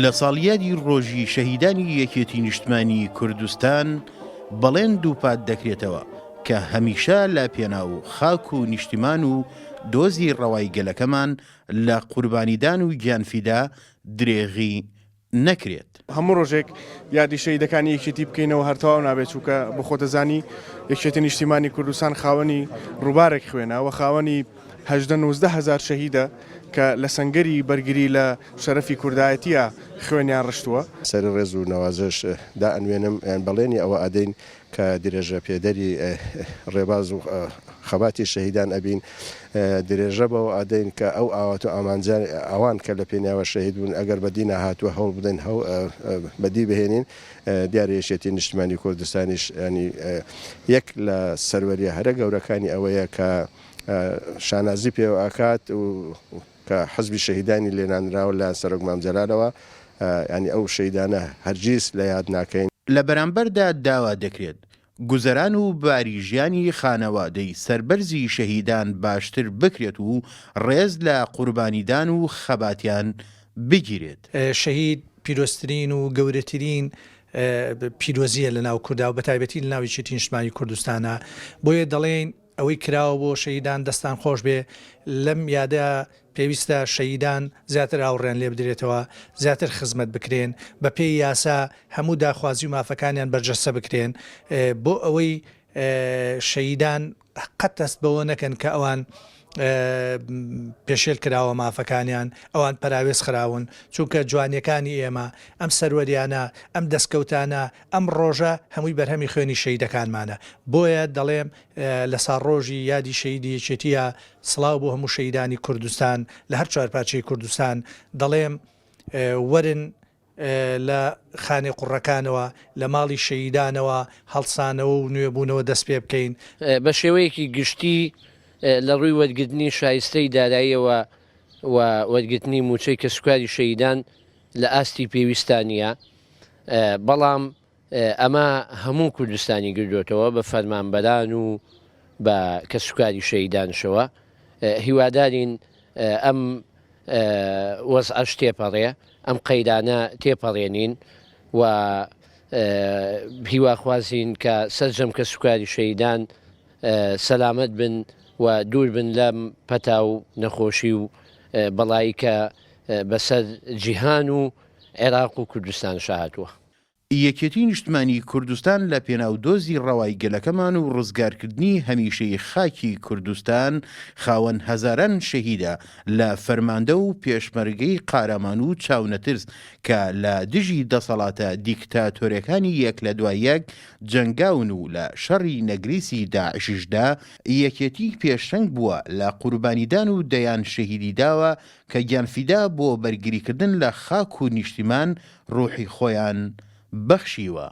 لە ساڵیادی ڕۆژی شەهیدانی یەکێتی نیشتمانی کوردستان بەڵێن دووپات دەکرێتەوە کە هەمیشە لە پێناو خاک و نیشتیمان و دۆزی ڕەوای گەلەکەمان لە قوربانیدان و گیانفیدا درێغی نەکرێت. هەموو ڕۆژێک یادی شەهیدەکانی یەکێتی بکەینەوە هەرتەواو نابێت چووکە بخۆتەزانی یەکێتی نیشتیمانی کوردستان خاوەنی ڕووبارێک خوێنەوە خاوەنی 19 هزار شەهیدە کە لە سەنگەری بەرگری لە شەرەفی کوردایەتیە خوێنیان ڕشتووە. سەری ڕێز و نەوازش دا ئەنوێنم یان بەڵێنی ئەوە ئەدەین کە درێژە پێدەری ڕێباز و خەباتی شەهیدان ئەبین درێژە بەوە ئەدەین کە ئەو ئاوات و ئامانجار ئەوان کە لە پێناوە شەهید بوون ئەگەر بەدی نەهاتووە هەوڵ بدەین بەدی بهێنین دیارە یەکێتی نیشتیمانی کوردستانیش ینی یەک لە سەروەریە هەرە گەورەکانی ئەوەیە کە شانازی پێوە ئاکات و کە حەزبی شەهیدانی لێنانراوە لە سەرۆک مامجەلالەوە ینی ئەو شەهیدانە هەرگیز لە یاد ناکەین. لە بەرامبەردا داوا دەکرێت گوزەران و باریژیانی خانەوادەی سەربەرزی شەهیدان باشتر بکرێت و ڕێز لە قوربانیدان و خەباتیان بگیرێت. شەهید پیرۆستترین و گەورەترین پیرۆزیە لە ناو کووردا و بەتایبەتی لە ناوی یەکێتی نیشتیمانی کوردستانە، بۆیە دەڵێن ئەوەی کراوە بۆ شەهیدان دەستان خۆش بێ. لەم یادە پێویستە شەهیدان زیاتر ئاوڕێن لێ بدرێتەوە، زیاتر خزمەت بکرێن، بە پێی یاسا هەموو داخوازی و مافەکانیان بەرجەستە بکرێن بۆ ئەوەی شەهیدان قەت دەست بەوە نەکەن کە ئەوان پێشێل کراوە مافەکانیان، ئەوان پەراوێز خراون، چونکە جوانیەکانی ئێمە ئەم سەروەریانە، ئەم دەستکەوتانە، ئەم ڕۆژە هەمووی بەرهەمی خوێنی شەهیدەکانمانە. بۆیە دەڵێم لە ساڕۆژی یادی شەهیدی یەکێتیە سڵاو بۆ هەموو شەهیدانی کوردستان لە هەر چوارپارچەی کوردستان. دەڵێم وەرن لە خانێ قوڕەکانەوە لە ماڵی شەهیدانەوە هەڵسانەوە و نوێبوونەوە دەست پێ بکەین بە شێوەیەکی گشتی لە ڕووی وەرگرتنی شایستەی داراییەوە و وەرگرتنی موچەی کە سوکاری شەهیدان لە ئاستی پێویستانیە، بەڵام ئەمە هەموو کوردستانی گردوێتەوە بە فەرمانبەران و بە کە سوکاری شەهیدانشەوە. هیوادارین ئەم وەزعەش تێپەڕێ، ئەم قەیدانە تێپەڕێنین و هیواخوازین کە سەرجەم کە سوکاری شەهیدان سەلامەت بن و دوور بن لەم پەتا و نەخۆشی و بەڵایی کە بەسەر جیهان و عێراق و کوردستان شاهاتووە. یەکێتی نیشتیمانی کوردستان لە پێناو دۆزی ڕەوای گەلەکەمان و ڕزگارکردنی هەمیشەی خاکی کوردستان خاوەن هەزاران شەهیدە لە فەرماندە و پێشمەرگەی قارەمان و چاونەترس کە لە دژی دەسەڵاتە دیکتاتۆرەکانی یەک لە دوای یەک جەنگاون و لە شەڕی نەگریسی داعششدا یەکێتی پێشەنگ بووە لە قوربانیدان و دەیان شەهیدی داوە کە گیانفیدا بۆ بەرگریکردن لە خاک و نیشتیمان ڕوحی خۆیان بەخشیوە.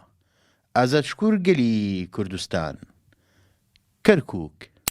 ئازادشکوور گەلی کوردستان، کەرکووک.